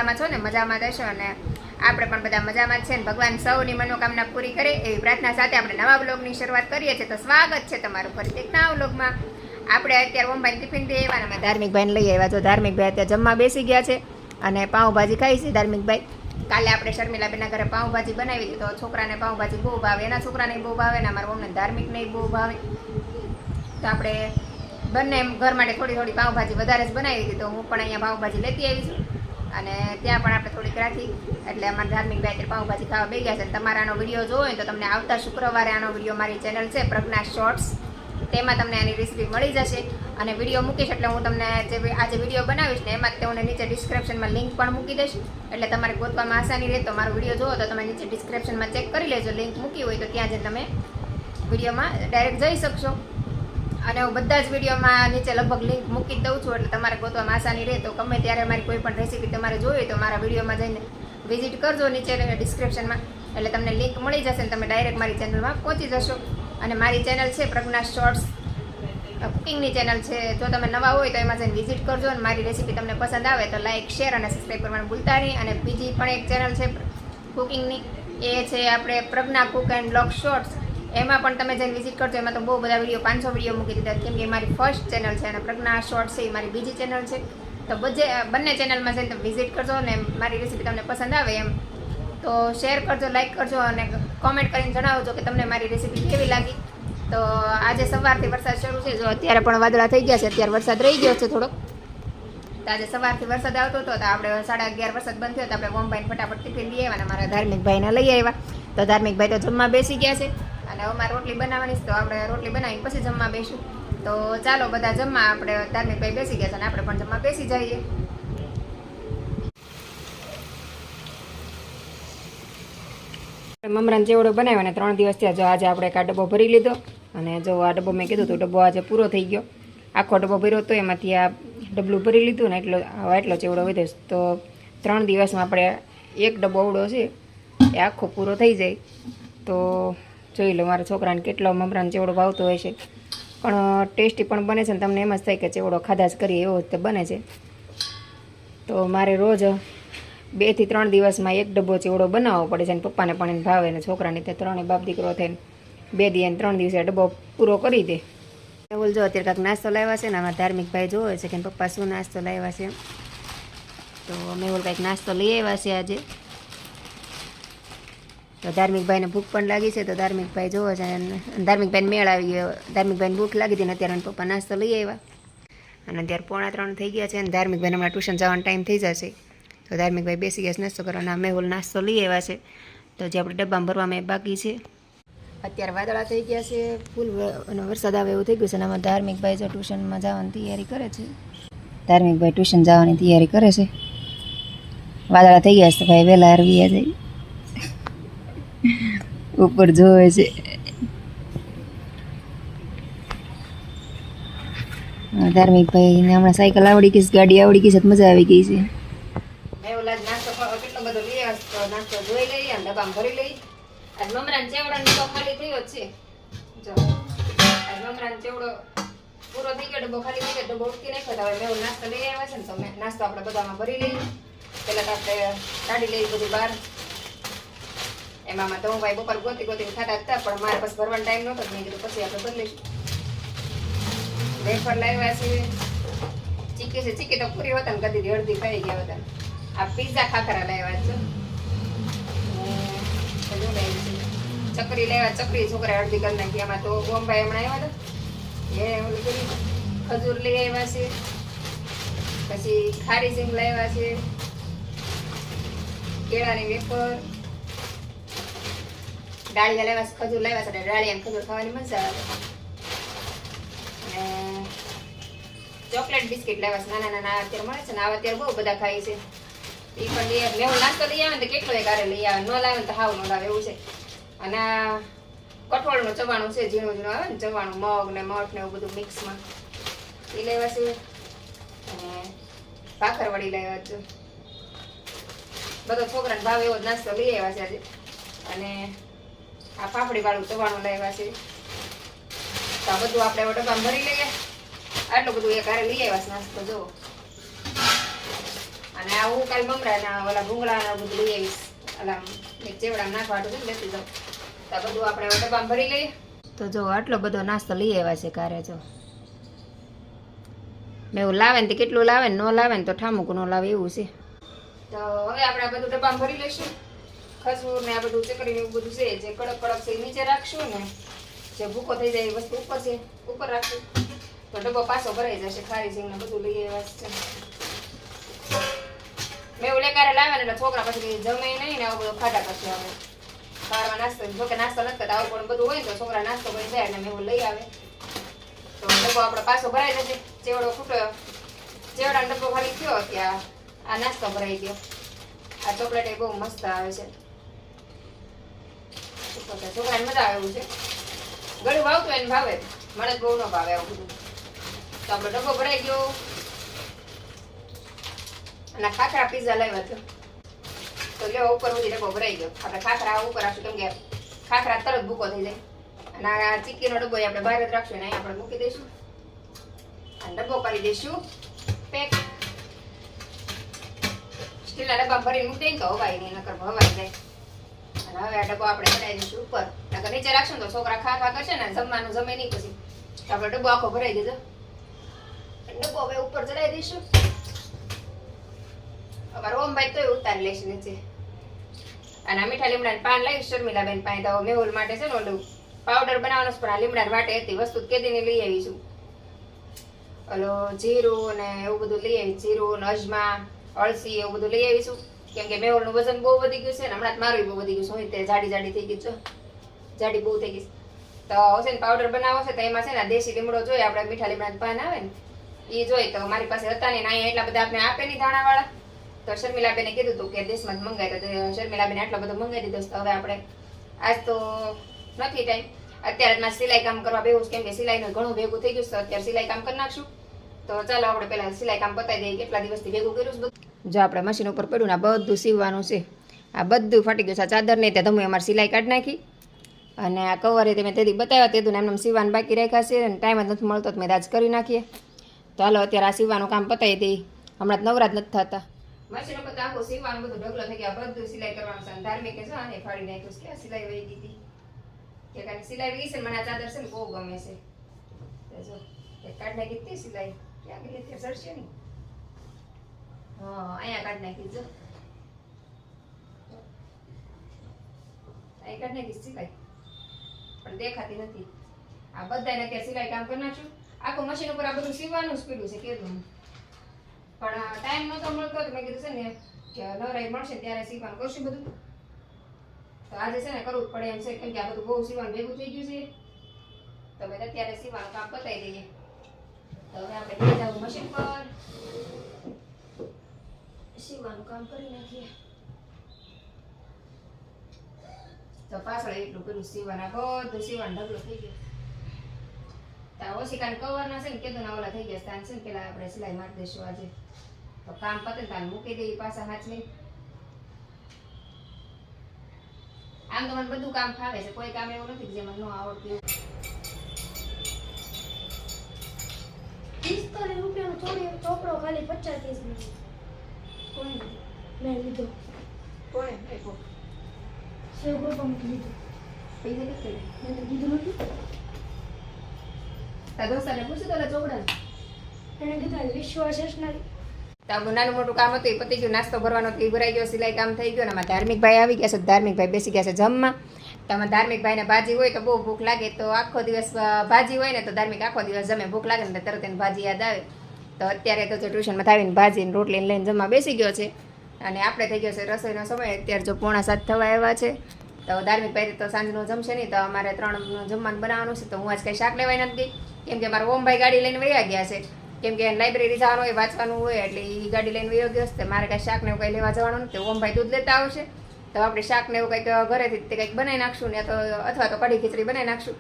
મજામાં છો ને? મજામાં રહેશો અને આપણે પણ બધા મજામાં જ છે ને ભગવાન સૌની મનોકામના પૂરી કરે એવી પ્રાર્થના સાથે આપણે નવા બ્લોગની શરૂઆત કરીએ છીએ. તો સ્વાગત છે તમારું ફરીથી એક નવા બ્લોગમાં. આપણે અત્યારે ઓમભાઈ ટિફિન દઈ આવ્યા અને ધાર્મિકભાઈને લઈ આવ્યા. જો ધાર્મિકભાઈ અત્યારે જમવા બેસી ગયા છે અને પાઉંભાજી ખાઈ છે ધાર્મિકભાઈ. કાલે આપણે શર્મિલાબેનના ઘરે પાઉંભાજી બનાવી હતી તો છોકરાને પાઉંભાજી બહુ ભાવે, એના છોકરાને બહુ ભાવે ને અમારા મમ્મીને ધાર્મિકને બહુ ભાવે. તો આપણે બંને ઘર માટે થોડી થોડી પાઉંભાજી વધારે જ બનાવી હતી. તો હું પણ અહીંયા પાઉંભાજી લેતી આવી છું અને ત્યાં પણ આપણે થોડીક રાખી એટલે અમારા ધાર્મિકભાઈ અત્યારે પાઉંભાજી ખાવા બેસી ગયા છે. તમારા આનો વિડીયો જોવો હોય તો તમને આવતા શુક્રવારે આનો વિડીયો મારી ચેનલ છે પ્રજ્ઞા શોર્ટ્સ, તેમાં તમને આની રેસીપી મળી જશે અને વિડીયો મૂકીશ એટલે હું તમને આજે વિડીયો બનાવીશ ને એમાં તમને નીચે ડિસ્ક્રિપ્શનમાં લિંક પણ મૂકી દઈશ એટલે તમારે ગોતવામાં આસાની રહે. તો મારો વિડીયો જોવો તો તમે નીચે ડિસ્ક્રિપ્શનમાં ચેક કરી લેજો, લિંક મૂકી હોય તો ત્યાં જઈને તમે વિડીયોમાં ડાયરેક્ટ જઈ શકશો. અને હું બધા જ વિડીયોમાં નીચે લગભગ લિંક મૂકી જ દઉં છું એટલે તમારે ગોતવામાં આસાની રહે. તો ગમે ત્યારે મારી કોઈ પણ રેસીપી તમારે જોઈએ તો મારા વિડીયોમાં જઈને વિઝિટ કરજો નીચે ડિસ્ક્રિપ્શનમાં એટલે તમને લિંક મળી જશે ને તમે ડાયરેક્ટ મારી ચેનલમાં પહોંચી જશો. અને મારી ચેનલ છે પ્રજ્ઞા શોર્ટ્સ, કુકિંગની ચેનલ છે. જો તમે નવા હોય તો એમાં જઈને વિઝિટ કરજો અને મારી રેસીપી તમને પસંદ આવે તો લાઇક, શેર અને સબસ્ક્રાઈબ કરવાનું ભૂલતા નહીં. અને બીજી પણ એક ચેનલ છે કુકિંગની, એ છે આપણે પ્રજ્ઞા કુક એન્ડ બ્લોગ શોર્ટ્સ. એમાં પણ તમે જઈને વિઝિટ કરજો. એમાં તો બહુ બધા વિડીયો 500 વિડીયો મૂકી દીધા કેમ કે મારી ફર્સ્ટ ચેનલ છે અને પ્રજ્ઞા શોર્ટ્સ છે એ મારી બીજી ચેનલ છે. તો બંને ચેનલમાં જઈને તમે વિઝિટ કરજો અને મારી રેસીપી તમને પસંદ આવે એમ તો શેર કરજો, લાઇક કરજો અને કોમેન્ટ કરીને જણાવજો કે તમને મારી રેસીપી કેવી લાગી. તો આજે સવારથી વરસાદ શરૂ છે. જો અત્યારે પણ વાદળા થઈ ગયા છે, અત્યારે વરસાદ રહી ગયો છે થોડોક. તો આજે સવારથી વરસાદ આવતો હતો તો આપણે 11:30 વરસાદ બંધ થયો તો આપણે ઓમભાઈને ફટાફટ ટિફિન લઈ આવ્યા અને મારા ધાર્મિકભાઈને લઈ આવ્યા. તો ધાર્મિકભાઈ તો જમવા બેસી ગયા છે અને અમારે રોટલી બનાવવાની છે તો આપણે રોટલી બનાવીને પછી જમવા બેસું. તો ચાલો બધા જમવા, આપણે ધાર્મિકભાઈ બેસી ગયા છે અને આપણે પણ જમવા બેસી જઈએ. મમરાન ચેવડો બનાવ્યો અને 3 દિવસ થયા. જો આજે આપણે એક આ ડબ્બો ભરી લીધો અને જો આ ડબ્બો મેં કીધું તો ડબ્બો આજે પૂરો થઈ ગયો. આખો ડબ્બો ભર્યો હતો એમાંથી આ ડબલું ભરી લીધું ને એટલો ચેવડો વધ્યો. તો 3 દિવસમાં આપણે એક ડબ્બો અવડો છે એ આખો પૂરો થઈ જાય. તો જોઈ લો મારા છોકરાને કેટલો મમરાનો ચેવડો ભાવતો હોય છે. પણ ટેસ્ટી પણ બને છે ને તમને એમ જ થાય કે ચેવડો ખાધા જ કરીએ એવો જ બને છે. તો મારે રોજ 2 થી 3 દિવસમાં એક ડબ્બો ચેવડો બનાવવો પડે છે અને પપ્પાને પણ એને ભાવે ને છોકરાને તે 3 બાપ દીકરો થઈને 2 દી અને 3 દિવસે ડબ્બો પૂરો કરી દે. મેહુલ જો અત્યારે કાંઈક નાસ્તો લાવ્યા છે ને અમારા ધાર્મિકભાઈ જોવે છે કે પપ્પા શું નાસ્તો લાવ્યા છે. તો મેહુલ કાંઈક નાસ્તો લઈ આવ્યા છે આજે. તો ધાર્મિકભાઈને ભૂખ પણ લાગી છે તો ધાર્મિકભાઈ જોવે છે અને ધાર્મિકભાઈને મેળ આવી ગયો. ધાર્મિકભાઈને ભૂખ લાગી હતી ને અત્યારે પપ્પા નાસ્તો લઈ આવ્યા અને અત્યારે 2:45 થઈ ગયા છે અને ધાર્મિકભાઈને હમણાં ટ્યુશન જવાનો ટાઈમ થઈ જશે. તો ધાર્મિકભાઈ બેસી ગયા છે નાસ્તો કરવાના. મેહુલ નાસ્તો લઈ આવ્યા છે તો જે આપણે ડબ્બામાં ભરવામાં બાકી છે. અત્યારે વાદળા થઈ ગયા છે ફૂલ અને વરસાદ આવે એવું થઈ ગયું છે અને આમાં ધાર્મિકભાઈ જો ટ્યુશનમાં જવાની તૈયારી કરે છે. ધાર્મિકભાઈ ટ્યુશન જવાની તૈયારી કરે છે. વાદળા થઈ ગયા છે તો ભાઈ વહેલા આવી જાય ઉપર જોવે છે. ધાર્મિકભાઈને હમણાં સાયકલ આવડી ગઈ છે, ગાડી આવડી ગઈ છે, મજા આવી ગઈ છે. નાસ્તો કેટલો બધો લઈ આવ્યો નાસ્તો જોઈ લઈએ અને ડબ્બામાં ભરી લઈ. આજ મમરાનો ચેવડો ડબ્બો ખાલી થયો જ છે. જો આજ મમરાનો ચેવડો પૂરો થઈ ગયો, ડબ્બો ખાલી થઈ ગયો, ડબ્બો ઉઠકી નાખ્યો. તો હવે મેં નાસ્તો લઈ આવ્યા છે ને તો નાસ્તો આપણે બધામાં ભરી લઈએ. પહેલાં તો આપણે કાઢી લઈએ બધું બહાર. એમાં તો હું ભાઈ બપોર ગોતી ખાતા હતા પણ મારે પછી ભરવાનો ટાઈમ નહોતો મેં કીધું પછી આપણે બદલીશું. વેફર લાવ્યા છે, ચીકી છે, ચીકી તો પૂરી હોતા ને કદી અડધી ખાઈ ગયા હતા. આ પીઝા ખાખરા લાવ્યા છે, ચકરી લાવ્યા, ચકરી છોકરા અડધી કરી નાખી. એમાં તો બોમ્બાઈ હમણાં આવ્યા હતા એ ઓલી કરી ખજૂર લઈ આવ્યા છે, પછી ખારી સિંગ લાવ્યા છે, કેળાની વેફર, ડાળિયા લેવા છે, ખજૂર લેવા છે. ડાળિયા ખજૂર ખાવાની મજા આવે. અને ચોકલેટ બિસ્કિટ લેવા છે, નાના નાના અત્યારે મળે છે ને આવા અત્યારે બહુ બધા ખાય છે. એ પણ લઈ આવે. મેં નાસ્તો લઈ આવે ને તો કેટલો એક આરે લઈ આવે, ન લાવે ને તો હાવ ન લાવે એવું છે. અને કઠોળનું ચવાણું છે, ઝીણું ઝીણું આવે ને ચવાણું, મગ ને મઠ ને એવું બધું મિક્સમાં એ લેવા છે. અને ભાખરવડી લેવા છે. બધો છોકરાને ભાવે એવો નાસ્તો લઈ આવ્યા છે આજે. અને આ પાપડી વાળું ચવાણું લાવ્યા છે. તો આ બધું આપણે ડબ્બામાં ભરી લઈએ. આટલું બધું એક હારે લઈ આવ્યા છે નાસ્તો. જો અને આ હું કાલ મમરાના ઓલા ભૂંગળાના બધું લઈ આવીશ. ઓલા ચેવડા નાખવા હાટું છે ને લેતી જાઉં. તો આ બધું આપણે ડબ્બામાં ભરી લઈએ. તો જો આટલો બધો નાસ્તો લઈ આવ્યા છે કારે જો. મેં એવું લાવે ને તો કેટલું લાવે ને ન લાવે ને તો ઠામુક ન લાવે એવું છે. તો હવે આપણે આ બધું ડબ્બામાં ભરી લઈશું. ખજૂર ને આ બધું ચકરી ને એવું બધું છે જે કડક કડક છે નીચે રાખશું ને જે ભૂકો થઈ જાય એ વસ્તુ ઉપર છે ઉપર રાખશું તો ડબ્બો પાછો ભરાઈ જશે. ખારી સિંગ ને બધું લઈ આવ્યા છે. મેં એવું લેકારે લાવે ને એટલે છોકરા પછી જમે નહીં ને આવું બધું ખાટા પછી આવે બહારમાં નાસ્તો. જોકે નાસ્તો નથી કરતા આવું પણ બધું હોય તો છોકરા નાસ્તો કરી જાય એટલે મેં એવું લઈ આવે તો ડબ્બો આપણે પાછો ભરાઈ જશે. ચેવડો ખૂટ્યો ચેવડાનો ડબ્બો ખાલી થયો ત્યાં આ નાસ્તો ભરાઈ ગયો. આ ચોકલેટ એ બહુ મસ્ત આવે છે. છોકરાને મજા આવે એવું છે. ગળું ભાવતું એને ભાવે મને બહુ ન ભાવે આવું બધું. તો આપણો ડબ્બો ભરાઈ ગયો. અને ખાખરા પીઝા લાવ્યા હતો તો લેવા ઉપર સુધી ડબ્બો ભરાઈ ગયો. આપણે ખાખરા ઉપર રાખશું કેમ કે ખાખરા તરત ભૂકો થઈ જાય. અને આ ચીક્કીનો ડબ્બો આપણે બહાર જ રાખશું ને અહીં આપણે મૂકી દઈશું અને ડબ્બો કરી દઈશું પેક. સ્ટીલના ડબ્બા ભરીને મૂકી દઈએ તો હવાય નહીં નકર હવાઈ જાય. અને હવે આ ડબ્બો આપણે ચડાવી દઈશું ઉપર નકર નીચે રાખશું તો છોકરા ખા કરશે ને જમવાનું જમે નહીં પછી. તો આપણે ડબ્બો આખો ભરાઈ દેજો. ડબ્બો હવે ઉપર ચડાવી દઈશું. અમારે ઓમભાઈ તોય ઉતારી લેશે નીચે. અને આ મીઠા લીમડાની પાન લઈ શર્મિલાબેન પાસે તો મેહુલ માટે છે ને ઓલું પાવડર બનાવવાનો પણ આ લીમડા માટે હતી વસ્તુ કેદીને લઈ આવીશું. ઓલો જીરું ને એવું બધું લઈ આવી. જીરું ને અજમા અળસી એવું બધું લઈ આવીશું કેમ કે મેહુલનું વજન બહુ વધી ગયું છે ને હમણાં મારું બહુ વધી ગયું છે. હું તે જાડી થઈ ગઈ છું જાડી બહુ થઈ ગઈ તો હશે ને પાવડર બનાવો છે તો એમાં છે ને દેશી લીમડો જોઈએ આપણે મીઠા લીમડાની પાન આવે ને એ જોઈ તો મારી પાસે હતા ને અહીંયા એટલા બધા આપણે આપે નહીં દાણાવાળા તો શર્મિલાબેને કીધું હતું કે દેશમાં જ મંગાવી તો શર્મિલાબેને આટલો બધો મંગાવી દીધો. તો હવે આપણે આજ તો નથી ટાઈમ અત્યારે જ સિલાઈ કામ કરવા બેવું કેમ કે સિલાઈનું ઘણું ભેગું થઈ ગયું છે. અત્યારે સિલાઈ કામ કરી નાખશું. તો ચાલો આપણે પહેલા સિલાઈ કામ પતાવી દઈએ. કેટલા દિવસથી ભેગું કર્યું છે બધું. જો આપણે મશીન ઉપર પડ્યું ને આ બધું સીવવાનું છે. આ બધું ફાટી ગયું છે. આ ચાદર નહીં ત્યાં તમે અમારે સિલાઈ કાઢી નાખી અને આ કવરે તમે તેથી બતાવ્યા તેતું એમને સીવવાનું બાકી રાખ્યા છે અને ટાઈમ જ નથી મળતો તો મેં આજ કરી નાખીએ. તો હાલો અત્યારે આ સીવવાનું કામ પતાવી દઈએ. હમણાં નવરા જ નથી થતા. મશીન ઉપર તો આખું સીવવાનું બધું ઢગલો થઈ ગયા. બધું સિલાઈ કરવાનું છે. ધાર્મિક છે આને ફાડી નાખ્યું છે. ક્યાં સિલાઈ વહી ગઈ કે કારણ સિલાઈ વહી છે ને મને આ ચાદર છે ને બહુ ગમે છે. જો કાઢી નાખી હતી સિલાઈ ક્યાં ગઈ અત્યારે સરશે નહીં. હા અહીંયા કાઢી નાખી જો અહીં કાઢી નાખી સિલાઈ પણ દેખાતી નથી. આ બધાને અત્યારે સિલાઈ કામ કરી નાખશું. આખું મશીન ઉપર આ બધું સીવવાનું જ પીડ્યું છે કીધું પણ ટાઈમ નહોતો મળતો તો મેં કીધું છે ને કે નવરાઈ મળશે ત્યારે સીવવાનું કરશું બધું. તો આજે છે ને કરવું જ પડે એમ છે કેમ કે આ બધું બહુ સીવવાનું ભેગું થઈ ગયું છે. તો મેં અત્યારે સીવવાનું કામ પતાવી દઈએ. તો હવે આપણે લઈ જવું મશીન પર સીવવાનું કામ કરી નાખીએ. તો પાછળ એટલું કર્યું સીવવાના બધું સીવવાનું ઢગલો થઈ ગયો. તો ઓશિકાને કવરના છે ને કેદું ના ઓલા થઈ ગયા સ્થાન છે ને પેલા આપણે સિલાઈ મારી દઈશું આજે. તો કામ પતે તાને મૂકી દઈએ પાછા હાથની. આમ તો મને બધું કામ ફાવે છે. કોઈ કામ એવું નથી જે મને ન આવડતું. 40 રૂપિયાનો ચોપડો ખાલી 50-30 ની. કોણ મેં લીધો. કોણે આપ્યો? શિવગોપાલ લીધો. પૈસા કેટલા? મેં તો કીધું નથી. તારા દોસ્તાને પૂછ્યું તો ચોપડા એને કીધું વિશ્વ સ્ટેશનરી. તો આપણું નાનું મોટું કામ હતું એ પતી ગયું. નાસ્તો ભરવાનો એ ભરાઈ ગયો. સિલાઈ કામ થઈ ગયું. ને આમાં ધાર્મિકભાઈ આવી ગયા છે. ધાર્મિકભાઈ બેસી ગયા છે જમવા. તમે ધાર્મિકભાઈને ભાજી હોય તો બહુ ભૂખ લાગે તો આખો દિવસ ભાજી હોય ને તો ધાર્મિક આખો દિવસ જમે. ભૂખ લાગે ને તરત એને ભાજી યાદ આવે. તો અત્યારે તો ટ્યુશનમાં આવીને ભાજીને રોટલીને લઈને જમવા બેસી ગયો છે. અને આપણે થઈ ગયો છે રસોઈનો સમય. અત્યારે જો 6:45 થવા આવ્યા છે. તો ધાર્મિકભાઈ તો સાંજનું જમશે નહીં. તો અમારે 3 જમવાનું બનાવવાનું છે. તો હું આજ કંઈ શાક લેવાય નથી ગઈ કેમ કે મારા ઓમભાઈ ગાડી લઈને વયા ગયા છે. કેમ કે લાઇબ્રેરી જવાનું હોય વાંચવાનું હોય એટલે એ ગાડી લઈને વયો ગયો છે. મારે કાંઈ શાક ને એવું કંઈ લેવા જવાનું નથી. ઓમભાઈ દૂધ લેતા આવશે તો આપણે શાક ને એવું કંઈક ઘરેથી તે કંઈક બનાવી નાખશું ને તો અથવા તો કઢી ખીચડી બનાવી નાખશું.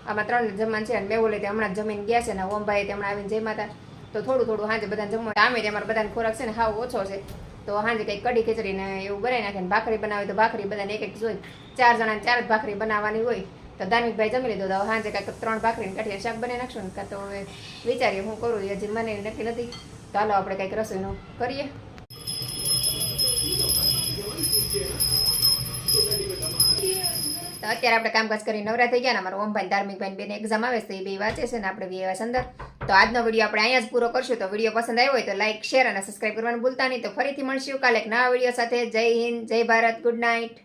આમાં 3 જમવાનું છે. અને મેવું લઈ હમણાં જમીને ગયા છે ને ઓમભાઈ તેમણે આવીને જમ્યા હતા. તો થોડું સાંજે બધાને જમવા આમે અમારે બધાને ખોરાક છે ને હાવ ઓછો છે. તો સાંજે કંઈક કઢી ખીચડી ને એવું બનાવી નાખે ને ભાખરી બનાવે તો ભાખરી બધાને એક જોઈ 4 જણાને 4 જ ભાખરી બનાવવાની હોય. તો ધાર્મિકભાઈ જમી લીધો. તો સાંજે કાંઈક 3 ભાખરીને કઠિયા શાક બનાવી નાખશું ને કાં તો હવે વિચારીએ હું કરું એ હજી મને નક્કી નથી. તો હાલો આપણે કંઈક રસોઈનું કરીએ. અત્યારે આપણે કામકાજ કરી નવરા થઈ ગયા ને અમારા ઓમભાઈ ધાર્મિકભાઈ બેન એક્ઝામ આવે છે તો એ બે વાંચે છે ને આપણે બે આવ્યા અંદર. તો આજનો વિડીયો આપણે અહીંયા જ પૂરો કરશું. તો વિડીયો પસંદ આવ્યો હોય તો લાઈક શેર અને સબસ્ક્રાઈબ કરવાનું ભૂલતા નહીં. તો ફરીથી મળશું કાલે એક નવા વિડીયો સાથે. જય હિન્દ, જય ભારત, ગુડ નાઇટ.